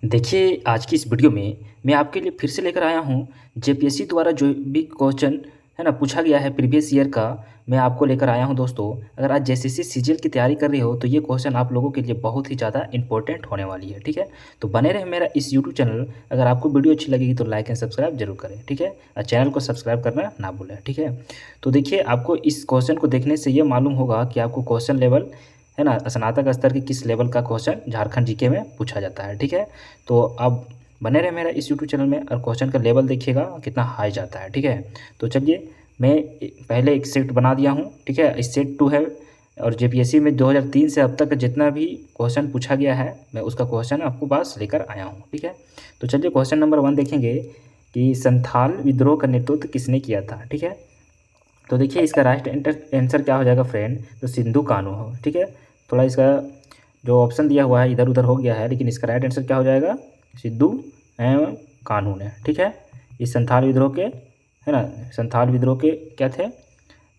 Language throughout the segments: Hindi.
देखिए, आज की इस वीडियो में मैं आपके लिए फिर से लेकर आया हूँ जेपीएससी द्वारा जो भी क्वेश्चन है ना पूछा गया है प्रीवियस ईयर का। मैं आपको लेकर आया हूँ दोस्तों। अगर आज जेसीसी सीजीएल की तैयारी कर रहे हो तो ये क्वेश्चन आप लोगों के लिए बहुत ही ज़्यादा इंपॉर्टेंट होने वाली है, ठीक है। तो बने रहे मेरा इस यूट्यूब चैनल। अगर आपको वीडियो अच्छी लगेगी तो लाइक एंड सब्सक्राइब जरूर करें, ठीक है। और चैनल को सब्सक्राइब करना ना भूलें, ठीक है। तो देखिए, आपको इस क्वेश्चन को देखने से ये मालूम होगा कि आपको क्वेश्चन लेवल है ना स्नातक स्तर के किस लेवल का क्वेश्चन झारखंड जीके में पूछा जाता है, ठीक है। तो अब बने रहे मेरा इस यूट्यूब चैनल में और क्वेश्चन का लेवल देखिएगा कितना हाई जाता है, ठीक है। तो चलिए, मैं पहले एक सेट बना दिया हूँ, ठीक है। इस सेट 2 है और जेपीएससी में 2003 से अब तक जितना भी क्वेश्चन पूछा गया है मैं उसका क्वेश्चन आपको पास लेकर आया हूँ, ठीक है। तो चलिए, क्वेश्चन नंबर 1 देखेंगे कि संथाल विद्रोह का नेतृत्व किसने किया था, ठीक है। तो देखिए, इसका राइट आंसर क्या हो जाएगा फ्रेंड, तो सिंधु कान्हू हो, ठीक है। थोड़ा इसका जो ऑप्शन दिया हुआ है इधर उधर हो गया है, लेकिन इसका राइट आंसर क्या हो जाएगा, सिद्धू एवं कान्हू ने, ठीक है। इस संथाल विद्रोह के है ना, संथाल विद्रोह के क्या थे,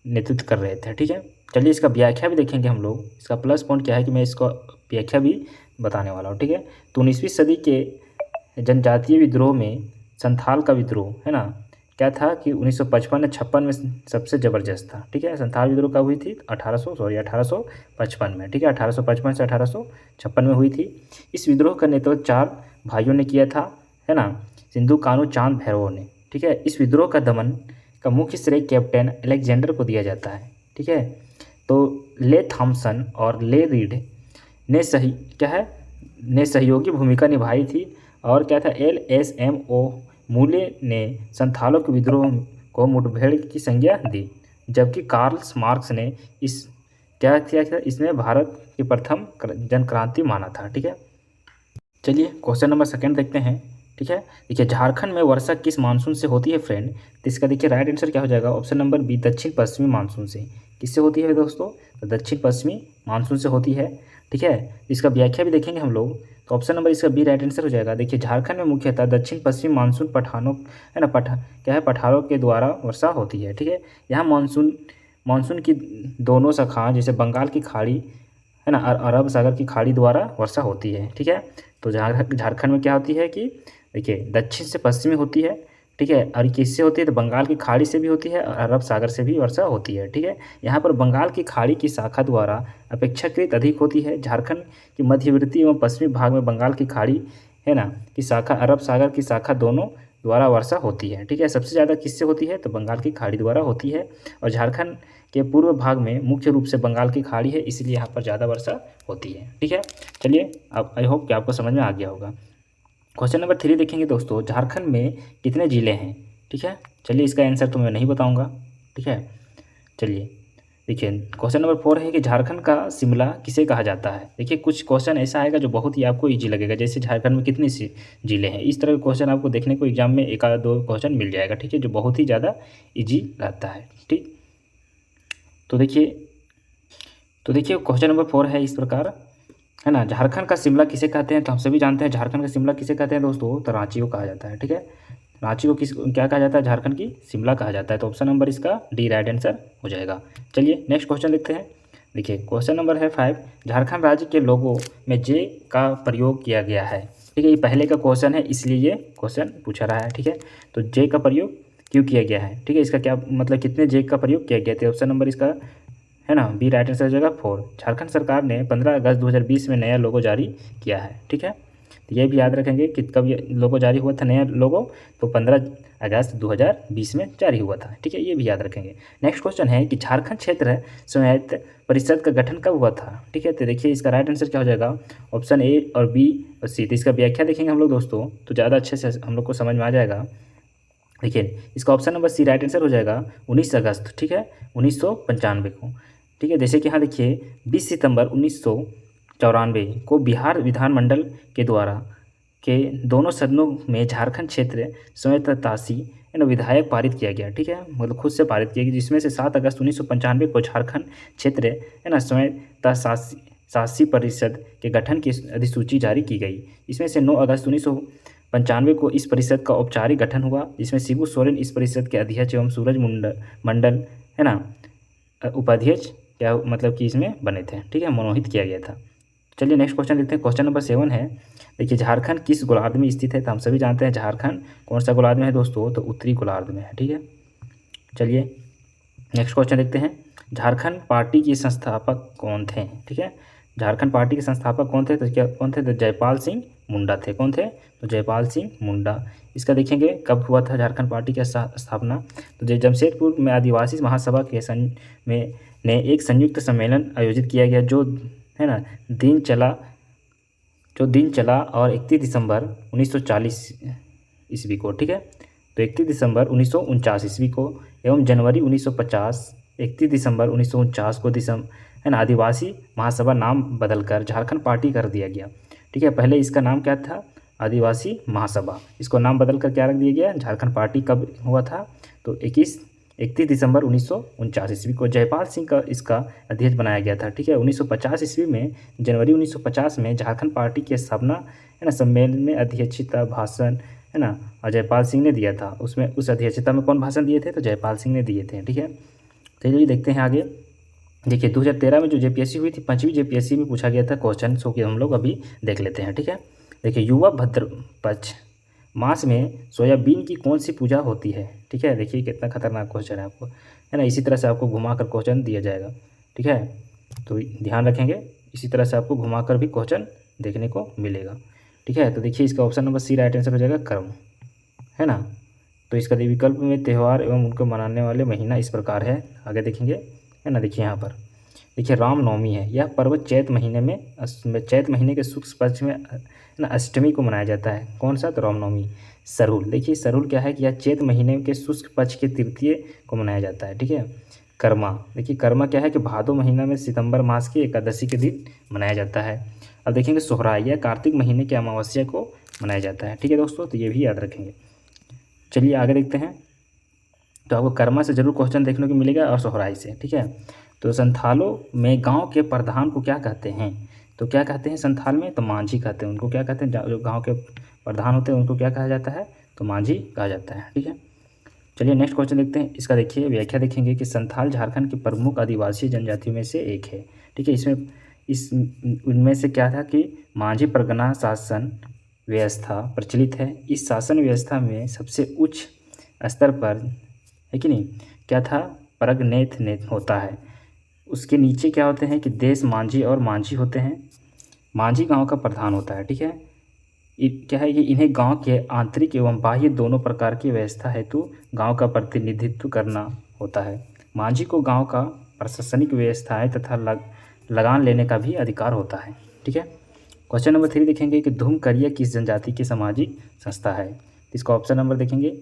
नेतृत्व कर रहे थे, ठीक है। चलिए, इसका व्याख्या भी देखेंगे हम लोग। इसका प्लस पॉइंट क्या है कि मैं इसको व्याख्या भी बताने वाला हूँ, ठीक है। तो 19वीं सदी के जनजातीय विद्रोह में संथाल का विद्रोह है ना क्या था कि 1955 56 में सबसे ज़बरदस्त था, ठीक है। संथाल विद्रोह कब हुई थी, 1855 में, ठीक है। 1855 से 1856 में हुई थी। इस विद्रोह का नेतृत्व 4 भाइयों ने किया था, है ना, सिंधु कान्हू चांद भैरव ने, ठीक है। इस विद्रोह का दमन का मुख्य श्रेय कैप्टन अलेक्जेंडर को दिया जाता है, ठीक है। तो ले थॉम्सन और ले रीड ने सही क्या है ने सहयोगी भूमिका निभाई थी। और क्या था, LSMO मूले ने संथालों के विद्रोह को मुठभेड़ की संज्ञा दी, जबकि कार्ल मार्क्स ने इस क्या किया था, इसमें भारत की प्रथम जन क्रांति माना था, ठीक है। चलिए, क्वेश्चन नंबर 2 देखते हैं, ठीक है। देखिए, झारखंड में वर्षा किस मानसून से होती है फ्रेंड, तो इसका देखिए राइट आंसर क्या हो जाएगा, ऑप्शन नंबर बी दक्षिण पश्चिमी मानसून से। किससे होती है दोस्तों, तो दक्षिण पश्चिमी मानसून से होती है, ठीक है। इसका व्याख्या भी देखेंगे हम लोग, तो ऑप्शन नंबर इसका बी राइट आंसर हो जाएगा। देखिए, झारखंड में मुख्यतः दक्षिण पश्चिमी मानसून पठानों है ना क्या है पठारों के द्वारा वर्षा होती है, ठीक है। यहाँ मानसून मानसून की दोनों शाखाएं जैसे बंगाल की खाड़ी है ना और अरब सागर की खाड़ी द्वारा वर्षा होती है, ठीक है। तो झारखंड में क्या होती है कि देखिए दक्षिण से पश्चिमी होती है, ठीक है। और किससे होती है, तो बंगाल की खाड़ी से भी होती है और अरब सागर से भी वर्षा होती है, ठीक है। यहाँ पर बंगाल की खाड़ी की शाखा द्वारा अपेक्षाकृत अधिक होती है। झारखंड की मध्यवर्ती एवं पश्चिमी भाग में बंगाल की खाड़ी है ना की शाखा, अरब सागर की शाखा दोनों द्वारा वर्षा होती है, ठीक है। सबसे ज़्यादा किससे होती है, तो बंगाल की खाड़ी द्वारा होती है। और झारखंड के पूर्व भाग में मुख्य रूप से बंगाल की खाड़ी है, इसलिए यहाँ पर ज़्यादा वर्षा होती है, ठीक है। चलिए, अब आई होप कि आपको समझ में आ गया होगा। क्वेश्चन नंबर 3 देखेंगे दोस्तों, झारखंड में कितने ज़िले हैं, ठीक है। चलिए, इसका आंसर तो मैं नहीं बताऊंगा, ठीक है। चलिए, देखिए, क्वेश्चन नंबर 4 है कि झारखंड का शिमला किसे कहा जाता है। देखिए, कुछ क्वेश्चन ऐसा आएगा जो बहुत ही आपको ईजी लगेगा, जैसे झारखंड में कितने ज़िले हैं, इस तरह के क्वेश्चन आपको देखने को एग्जाम में एक आध दो क्वेश्चन मिल जाएगा, ठीक है, जो बहुत ही ज़्यादा ईजी रहता है, ठीक। तो देखिए क्वेश्चन नंबर 4 है इस प्रकार, है ना, झारखंड का शिमला किसे कहते हैं, तो हम सभी जानते हैं झारखंड का शिमला किसे कहते हैं दोस्तों, तो रांची को कहा जाता है, ठीक है। रांची को किस क्या कहा जाता है, झारखंड की शिमला कहा जाता है। तो ऑप्शन नंबर इसका डी राइट आंसर हो जाएगा। चलिए, नेक्स्ट क्वेश्चन देखते हैं। देखिए, क्वेश्चन नंबर है 5, झारखंड राज्य के लोगों में जे का प्रयोग किया गया है, ठीक है। ये पहले का क्वेश्चन है इसलिए ये क्वेश्चन पूछा रहा है, ठीक है। तो जे का प्रयोग क्यों किया गया है, ठीक है, इसका क्या मतलब कितने जे का प्रयोग किया गया था, ऑप्शन नंबर इसका है ना बी राइट आंसर हो जाएगा 4। झारखंड सरकार ने 15 अगस्त 2020 में नया लोगो जारी किया है, ठीक है। तो ये भी याद रखेंगे कि कब ये लोगो जारी हुआ था नया लोगो, तो 15 अगस्त 2020 में जारी हुआ था, ठीक है, ये भी याद रखेंगे। नेक्स्ट क्वेश्चन है कि झारखंड क्षेत्र स्वायत्त परिषद का गठन कब हुआ था, ठीक है। तो देखिए, इसका राइट आंसर क्या हो जाएगा, ऑप्शन ए और बी और सी। तो इसका व्याख्या देखेंगे हम लोग दोस्तों, तो ज़्यादा अच्छे से हम लोग को समझ में आ जाएगा। देखिए, इसका option number C right answer हो जाएगा 19 अगस्त, ठीक है, 1995 को, ठीक है। जैसे कि यहाँ देखिए 20 सितंबर 1994 को बिहार विधानमंडल के द्वारा के दोनों सदनों में झारखंड क्षेत्र स्वायत्तशासी विधायक पारित किया गया, ठीक है, मतलब खुद से पारित किया गया, जिसमें से 7 अगस्त 1995 को झारखंड क्षेत्र है ना स्वायत्तशासी परिषद के गठन की अधिसूची जारी की गई। इसमें से 9 अगस्त 1995 को इस परिषद का औपचारिक गठन हुआ, जिसमें शिबू सोरेन इस परिषद के अध्यक्ष एवं सूरज मंडल है ना उपाध्यक्ष क्या मतलब कि इसमें बने थे, ठीक है, मनोनीत किया गया था। चलिए नेक्स्ट क्वेश्चन देखते हैं। क्वेश्चन नंबर 7 है, देखिए झारखंड किस गोलार्ध में स्थित है? तो हम सभी जानते हैं झारखंड कौन सा गोलार्ध में है दोस्तों, तो उत्तरी गोलार्ध में है। ठीक है, चलिए नेक्स्ट क्वेश्चन देखते हैं। झारखंड पार्टी के संस्थापक कौन थे? ठीक है, झारखंड पार्टी के संस्थापक कौन थे? तो क्या कौन थे? तो जयपाल सिंह मुंडा थे। कौन थे? तो जयपाल सिंह मुंडा। इसका देखेंगे कब हुआ था झारखंड पार्टी की स्थापना। तो जमशेदपुर में आदिवासी महासभा के में ने एक संयुक्त सम्मेलन आयोजित किया गया, जो है ना दिन चला और 31 दिसंबर 1940 ईस्वी को। ठीक है, तो 31 दिसंबर 1949 ईस्वी को एवं जनवरी 1950 31 दिसंबर 1949 को है ना आदिवासी महासभा नाम बदलकर झारखंड पार्टी कर दिया गया। ठीक है, पहले इसका नाम क्या था? आदिवासी महासभा। इसको नाम बदलकर क्या रख दिया गया? झारखंड पार्टी। कब हुआ था? तो 31 दिसंबर 1949 ईस्वी को जयपाल सिंह का इसका अध्यक्ष बनाया गया था। ठीक है, 1950 ईस्वी में जनवरी 1950 में झारखंड पार्टी की स्थापना है ना सम्मेलन में अध्यक्षता भाषण है ना जयपाल सिंह ने दिया था। उसमें उस अध्यक्षता में कौन भाषण दिए थे? तो जयपाल सिंह ने दिए थे। ठीक है, चलिए देखते हैं आगे। देखिए 2013 में जो जेपीएससी हुई थी, 5वीं जेपीएससी में पूछा गया था क्वेश्चन, सो कि हम लोग अभी देख लेते हैं। ठीक है, देखिए युवा भद्रपक्ष मास में सोयाबीन की कौन सी पूजा होती है? ठीक है, देखिए कितना खतरनाक क्वेश्चन है आपको, है ना। इसी तरह से आपको घुमा कर क्वेश्चन दिया जाएगा। ठीक है, तो ध्यान रखेंगे, इसी तरह से आपको घुमा कर भी क्वेश्चन देखने को मिलेगा। ठीक है, तो देखिए इसका option number C right answer हो जाएगा कर्म, है ना। तो इसका विकल्प में त्यौहार एवं उनको मनाने वाले महीना इस प्रकार है, आगे देखेंगे, है ना। देखिए यहाँ पर देखिए रामनवमी है, यह पर्व चैत महीने के शुक्ल पक्ष में ना अष्टमी को मनाया जाता है। कौन सा? तो रामनवमी। सरहुल, देखिए सरहुल क्या है कि यह चैत महीने के शुक्ल पक्ष के तृतीय को मनाया जाता है। ठीक है, कर्मा, देखिए कर्मा क्या है कि भादो महीना में सितंबर मास की एकादशी के दिन मनाया जाता है। अब देखेंगे सोहराय, यह कार्तिक महीने के अमावस्या को मनाया जाता है। ठीक है दोस्तों, तो ये भी याद रखेंगे। चलिए आगे देखते हैं। तो आपको कर्मा से जरूर क्वेश्चन देखने को मिलेगा और सोहराय से। ठीक है, तो संथालों में गांव के प्रधान को क्या कहते हैं? तो क्या कहते हैं संथाल में? तो मांझी कहते हैं। उनको क्या कहते हैं? जो गांव के प्रधान होते हैं उनको क्या कहा जाता है? तो मांझी कहा जाता है। ठीक है, चलिए नेक्स्ट क्वेश्चन देखते हैं। इसका देखिए व्याख्या देखेंगे कि संथाल झारखंड की प्रमुख आदिवासी जनजातियों में से एक है। ठीक है, इनमें से क्या था कि मांझी परगना शासन व्यवस्था प्रचलित है। इस शासन व्यवस्था में सबसे उच्च स्तर पर है कि नहीं क्या था? परगनेत होता है। उसके नीचे क्या होते हैं कि देश मांझी और मांझी होते हैं। मांझी गांव का प्रधान होता है। ठीक है, क्या है कि इन्हें गांव के आंतरिक एवं बाह्य दोनों प्रकार की व्यवस्था हेतु गांव का प्रतिनिधित्व करना होता है। मांझी को गांव का प्रशासनिक व्यवस्थाएं तथा लगान लेने का भी अधिकार होता है। ठीक है, क्वेश्चन नंबर 3 देखेंगे कि धूमकरिया किस जनजाति की सामाजिक संस्था है? इसका ऑप्शन नंबर देखेंगे,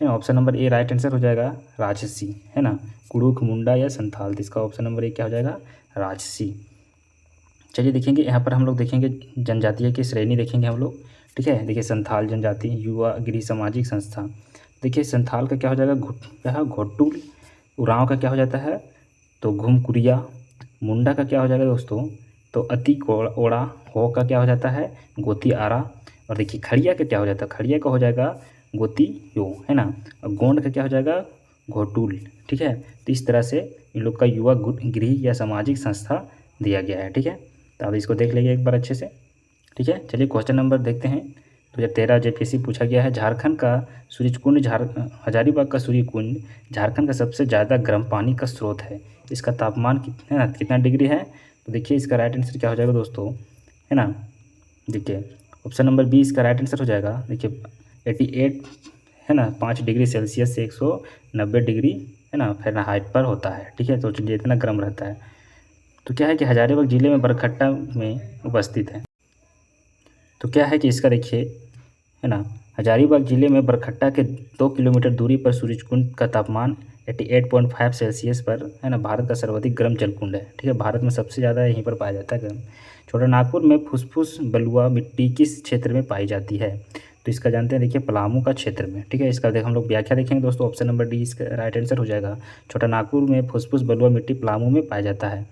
option number A right answer हो जाएगा राजसी, है ना। कुड़ुख, मुंडा या संथाल, तो इसका ऑप्शन नंबर ए क्या हो जाएगा? राजसी। चलिए देखेंगे यहाँ पर हम लोग देखेंगे जनजातीय की श्रेणी देखेंगे हम लोग। ठीक है, देखिए संथाल जनजाति युवा गृह सामाजिक संस्था। देखिए संथाल का क्या हो जाएगा? घोटुल। उरांव का क्या हो जाता है? तो घुमकुरिया। मुंडा का क्या हो जाएगा दोस्तों? तो अति ओड़ा। हो का क्या हो जाता है? गोती आरा। और देखिए खड़िया का क्या हो जाता है? खड़िया का हो जाएगा गोती यो, है ना। और गोंड का क्या हो जाएगा? घोटुल। ठीक है, तो इस तरह से इन लोग का युवा गृह या सामाजिक संस्था दिया गया है। ठीक है, तो आप इसको देख लीजिए एक बार अच्छे से। ठीक है, चलिए क्वेश्चन नंबर देखते हैं। 2013 जेपीएससी पूछा गया है, झारखंड का सूर्यकुंड हजारीबाग का सूर्यकुंड झारखंड का सबसे ज़्यादा गर्म पानी का स्रोत है। इसका तापमान कितना डिग्री है? तो देखिए इसका राइट आंसर क्या हो जाएगा दोस्तों, है ना। देखिए ऑप्शन नंबर बी इसका राइट आंसर हो जाएगा। देखिए 88 है ना 5 डिग्री सेल्सियस से 190 डिग्री है ना फ़ारेनहाइट पर होता है। ठीक है, तो चलिए इतना गर्म रहता है। तो क्या है कि हजारीबाग जिले में बरकट्टा में उपस्थित है। तो क्या है कि इसका देखिए, है ना, हजारीबाग जिले में बरकट्टा के 2 किलोमीटर दूरी पर सूर्यकुंड का तापमान 88.5 सेल्सियस पर है ना भारत का सर्वाधिक गर्म जलकुंड है। ठीक है, भारत में सबसे ज़्यादा यहीं पर पाया जाता है गर्म। छोटा नागपुर में फुसफुस बलुआ मिट्टी किस क्षेत्र में पाई जाती है? तो इसका जानते हैं, देखिए पलामू का क्षेत्र में। ठीक है, इसका हम लोग व्याख्या देखेंगे दोस्तों, ऑप्शन नंबर डी इसका राइट आंसर हो जाएगा। छोटा नागपुर में फुसफुस बलुआ मिट्टी पलामू में पाया जाता है।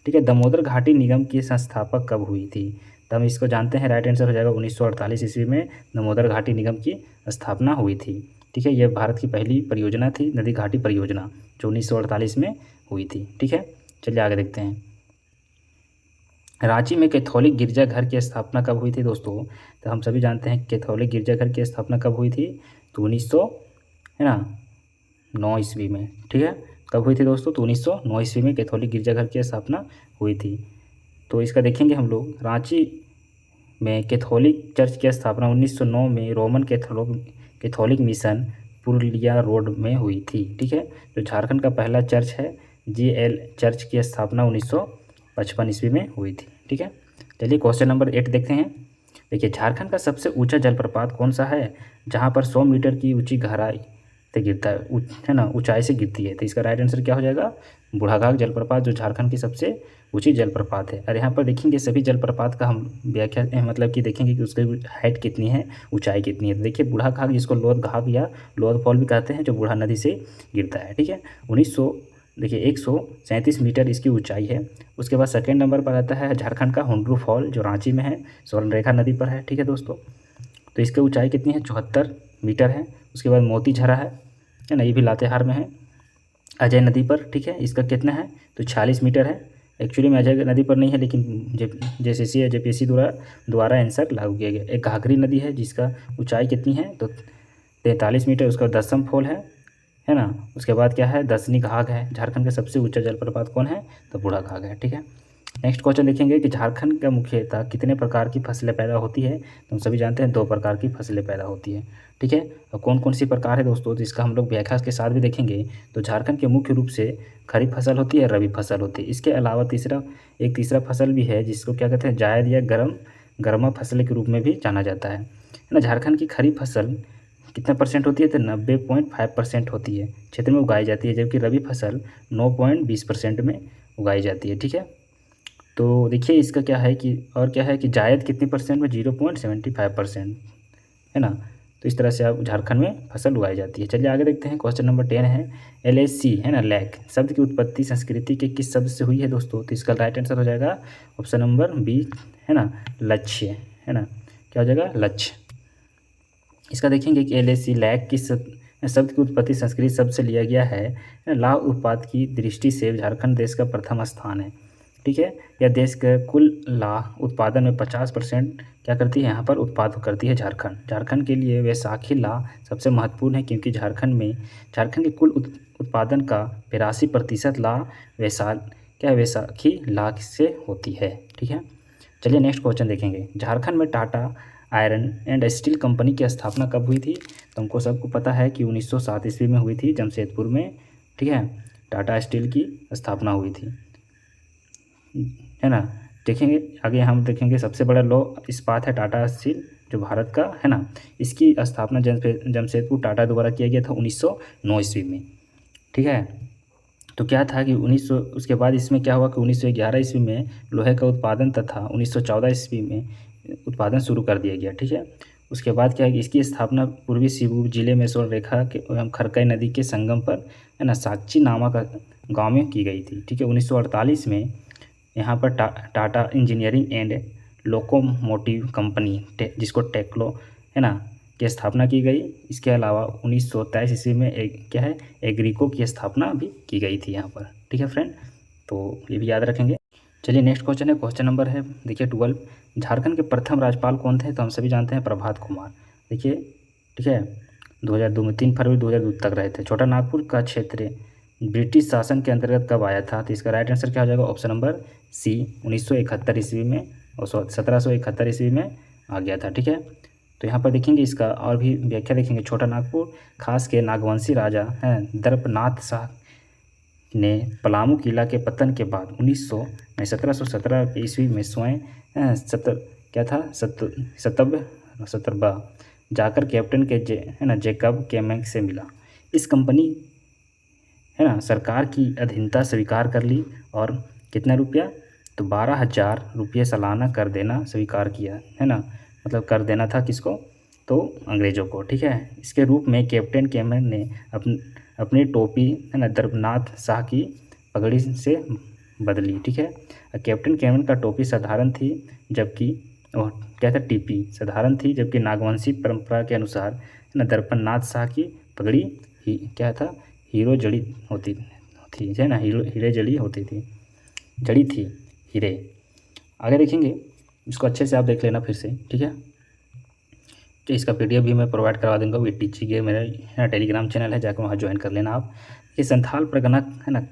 ठीक है, दामोदर घाटी निगम की संस्थापक कब हुई थी? तो हम इसको जानते हैं, राइट आंसर हो जाएगा 1948 ईस्वी में दामोदर घाटी निगम की स्थापना हुई थी। ठीक है, यह भारत की पहली परियोजना थी, नदी घाटी परियोजना, जो 1948 में हुई थी। ठीक है, चलिए आगे देखते हैं। रांची में कैथोलिक गिरजाघर की स्थापना कब हुई थी दोस्तों? तो हम सभी जानते हैं कैथोलिक गिरजाघर की स्थापना कब हुई थी? तो 1900 है ना 9 ईस्वी में। ठीक है, कब हुई थी दोस्तों? तो 1909 ईस्वी में कैथोलिक गिरजाघर की स्थापना हुई थी। तो इसका देखेंगे हम लोग, रांची में कैथोलिक चर्च की स्थापना 1909 में Roman Catholic mission Purulia road में हुई थी। ठीक है, जो झारखंड का पहला चर्च है GL चर्च की स्थापना 1955 ईस्वी में हुई थी। ठीक है, चलिए क्वेश्चन नंबर 8 देखते हैं। देखिए, झारखंड का सबसे ऊंचा जलप्रपात कौन सा है जहां पर 100 मीटर की ऊंची गहराई से गिरता है ना, ऊंचाई से गिरती है? तो इसका राइट आंसर क्या हो जाएगा? बूढ़ाघाघ जलप्रपात, जो झारखंड की सबसे ऊंची जलप्रपात है। और यहाँ पर देखेंगे सभी जलप्रपात का हम व्याख्या मतलब कि देखेंगे कि उसकी हाइट कितनी है, ऊंचाई कितनी है। तो देखिए, बूढ़ाघाघ जिसको लोअर घाघ या लोअर फॉल भी कहते हैं, जो बूढ़ा नदी से गिरता है। ठीक है, 1900 देखिए 137 मीटर इसकी ऊंचाई है। उसके बाद सेकेंड नंबर पर आता है झारखंड का हुंड्रू फॉल, जो रांची में है, स्वर्णरेखा नदी पर है। ठीक है दोस्तों, तो इसकी ऊंचाई कितनी है? 74 मीटर है। उसके बाद मोती झरा है ना, ये भी लातेहार में है, अजय नदी पर। ठीक है, इसका कितना है? तो 46 मीटर है। एक्चुअली में अजय नदी पर नहीं है, लेकिन JCC या JPSC द्वारा आंसर लागू किया गया। एक घाघरी नदी है जिसका ऊंचाई कितनी है? तो 43 मीटर। उसका दसम फॉल है ना। उसके बाद क्या है? दसनी घाघ है। झारखंड का सबसे ऊंचा जलप्रपात कौन है? तो बूढ़ाघाघ है। ठीक है, नेक्स्ट क्वेश्चन देखेंगे कि झारखंड का मुख्यतः कितने प्रकार की फसलें पैदा होती है? तो हम सभी जानते हैं 2 प्रकार की फसलें पैदा होती है। ठीक है, और कौन कौन सी प्रकार है दोस्तों? तो इसका हम लोग व्याख्या के साथ भी देखेंगे। तो झारखंड के मुख्य रूप से खरीफ फसल होती है, रबी फसल होती है। इसके अलावा तीसरा फसल भी है जिसको क्या कहते हैं? जायद या गर्मा फसल के रूप में भी जाना जाता है ना। झारखंड की खरीफ फसल कितना परसेंट होती है? तो 90.5% होती है क्षेत्र में उगाई जाती है, जबकि रबी फसल 9.20% में उगाई जाती है। ठीक है, तो देखिए इसका क्या है कि, और क्या है कि जायद कितनी परसेंट में? 0.75% है ना। तो इस तरह से आप झारखंड में फसल उगाई जाती है। चलिए आगे देखते हैं। क्वेश्चन नंबर 10 है, LAC है ना, लैक शब्द की उत्पत्ति संस्कृति के किस शब्द से हुई है दोस्तों? तो इसका राइट आंसर हो जाएगा ऑप्शन नंबर बी है ना, लक्ष्य है ना। क्या हो जाएगा? लक्ष्य। इसका देखेंगे कि LAC लैक किस शब्द की उत्पत्ति संस्कृत शब्द से लिया गया है। लाह उत्पाद की दृष्टि से झारखंड देश का प्रथम स्थान है। ठीक है, यह देश के कुल लाह उत्पादन में 50% क्या करती है? यहाँ पर उत्पाद करती है झारखंड के लिए वैशाखी लाह सबसे महत्वपूर्ण है, क्योंकि झारखंड के कुल उत्पादन का 82% लाह वैशाखी लाह से होती है। ठीक है, चलिए नेक्स्ट क्वेश्चन देखेंगे। झारखंड में Tata iron and steel company की स्थापना कब हुई थी? तो हमको सबको पता है कि 1907 ईस्वी में हुई थी, जमशेदपुर में। ठीक है, टाटा स्टील की स्थापना हुई थी, है ना। देखेंगे आगे, हम देखेंगे सबसे बड़ा लौह इस्पात है टाटा स्टील, जो भारत का है ना। इसकी स्थापना जमशेदपुर टाटा द्वारा किया गया था 1909 ईस्वी में। ठीक है, तो क्या था कि 1900 उसके बाद इसमें क्या हुआ कि 1911 ईस्वी में लोहे का उत्पादन तथा 1914 ईस्वी में उत्पादन शुरू कर दिया गया। ठीक है, उसके बाद क्या है कि इसकी स्थापना पूर्वी सिंहभूम जिले में स्वर्णरेखा के एवं खरकई नदी के संगम पर है ना, साक्षी नामक गांव में की गई थी। ठीक है, 1948 में यहाँ पर Tata engineering and locomotive company जिसको टेक्लो है ना की स्थापना की गई। इसके अलावा 1923 ईस्वी में क्या है, एग्रीको की स्थापना भी की गई थी यहाँ पर। ठीक है फ्रेंड, तो ये भी याद रखेंगे। चलिए नेक्स्ट क्वेश्चन है, क्वेश्चन नंबर है देखिए 12। झारखंड के प्रथम राज्यपाल कौन थे? तो हम सभी जानते हैं प्रभात कुमार। देखिए, ठीक है, 2002 में 3 फरवरी 2002 तक रहे थे। छोटा नागपुर का क्षेत्र ब्रिटिश शासन के अंतर्गत कब आया था? तो इसका राइट आंसर क्या हो जाएगा? ऑप्शन नंबर सी 1971 ईस्वी में और 1771 ईस्वी में आ गया था। ठीक है, तो यहाँ पर देखेंगे इसका और भी व्याख्या देखेंगे। छोटा नागपुर खास के नागवंशी राजा हैं दर्पनाथ शाह ने पलामू किला के पतन के बाद 1717 ईस्वी में स्वयं क्या था सतर्बा जाकर कैप्टन के है ना जैकब केमेंग से मिला। इस कंपनी है ना सरकार की अधीनता स्वीकार कर ली और कितना रुपया? तो 12,000 रुपये सालाना कर देना स्वीकार किया, है ना। मतलब कर देना था किसको? तो अंग्रेज़ों को। ठीक है, इसके रूप में कैप्टन केमेंग ने अपनी टोपी है ना दर्पनाथ शाह की पगड़ी से बदली। ठीक है, कैप्टन केमेंग का टोपी साधारण थी, जबकि क्या था, टीपी साधारण थी, जबकि नागवंशी परंपरा के अनुसार है ना दर्पनाथ शाह की पगड़ी ही क्या था, हीरो जड़ी होती थी, है ना, हीरे जड़ी होती थी, जड़ी थी हीरे। आगे देखेंगे, इसको अच्छे से आप देख लेना फिर से, ठीक है। तो इसका पीडीएफ भी मैं प्रोवाइड करवा दूंगा वी टीचिंग के मेरा टेलीग्राम चैनल है, जाकर वहाँ ज्वाइन कर लेना आप। ये संथाल परगना है ना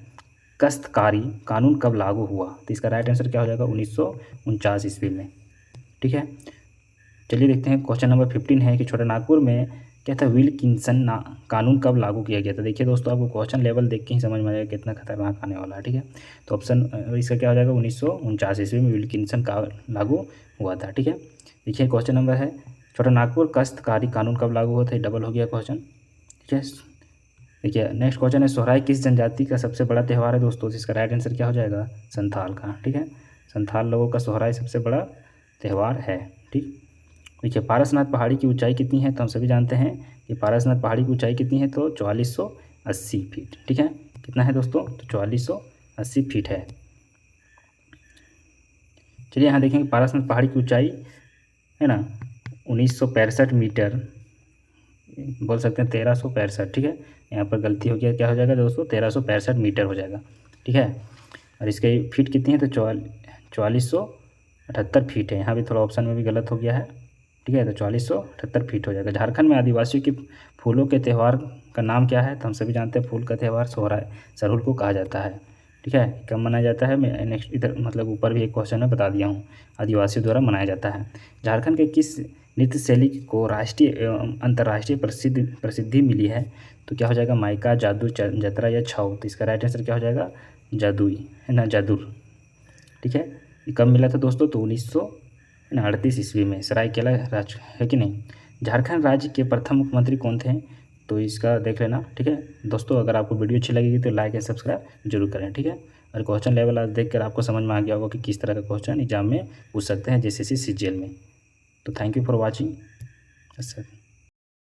काश्तकारी कानून कब लागू हुआ, तो इसका राइट आंसर क्या हो जाएगा 1949 ईस्वी में, ठीक है। चलिए देखते हैं क्वेश्चन नंबर 15 है कि छोटा नागपुर में क्या था विल्किंसन कानून कब लागू किया गया था। देखिए दोस्तों, आपको क्वेश्चन लेवल देख के ही समझ में आ जाएगा कितना खतरनाक आने वाला है, ठीक है। तो ऑप्शन इसका क्या हो जाएगा 1949 ईस्वी में विल्किंसन का लागू हुआ था, ठीक है। देखिए क्वेश्चन नंबर है छोटा नागपुर काश्तकारी कानून कब लागू हुआ था, डबल हो गया क्वेश्चन, ठीक है। देखिए नेक्स्ट क्वेश्चन है सोहराय किस जनजाति का सबसे बड़ा त्यौहार है दोस्तों, इसका राइट आंसर क्या हो जाएगा संथाल का, ठीक है। संथाल लोगों का सोहराय सबसे बड़ा त्यौहार है, ठीक। देखिए पारसनाथ पहाड़ी की ऊंचाई कितनी है, तो हम सभी जानते हैं कि पारसनाथ पहाड़ी की ऊंचाई कितनी है, तो 4480 फीट, ठीक है। कितना है दोस्तों, तो 4480 फीट है। चलिए यहाँ देखेंगे पारसनाथ पहाड़ी की ऊंचाई है ना 1965 मीटर, बोल सकते हैं 1365, ठीक है। यहाँ पर गलती हो गया, क्या हो जाएगा दोस्तों 1365 मीटर हो जाएगा, ठीक है। और इसके फीट कितनी है, तो 4478 फीट है। यहाँ भी थोड़ा ऑप्शन में भी गलत हो गया है, ठीक है। तो 4478 फीट हो जाएगा। झारखंड में आदिवासियों के फूलों के त्यौहार का नाम क्या है, तो हम सभी जानते हैं फूल का त्यौहार सोहराय सरहुल को कहा जाता है, ठीक है। कब मनाया जाता है, मैं नेक्स्ट इधर मतलब ऊपर भी एक क्वेश्चन में बता दिया हूँ, आदिवासियों द्वारा मनाया जाता है। झारखंड के किस नृत्य शैली को राष्ट्रीय एवं अंतर्राष्ट्रीय प्रसिद्धि मिली है, तो क्या हो जाएगा माइका, जादू, जतरा या छऊ, तो इसका राइट आंसर क्या हो जाएगा जादुई है ना, जादुर, ठीक है। ये कब मिला था दोस्तों, तो 1938 ईस्वी में, सरायकेला राज्य है कि नहीं। झारखंड राज्य के प्रथम मुख्यमंत्री कौन थे, तो इसका देख लेना, ठीक है दोस्तों। अगर आपको वीडियो अच्छी लगेगी तो लाइक एंड सब्सक्राइब जरूर करें, ठीक है। और क्वेश्चन लेवल आज देखकर आपको समझ में आ गया होगा कि किस तरह का क्वेश्चन एग्जाम में पूछ सकते हैं जेसीसी सीजीएल में। तो थैंक यू फॉर वॉचिंग।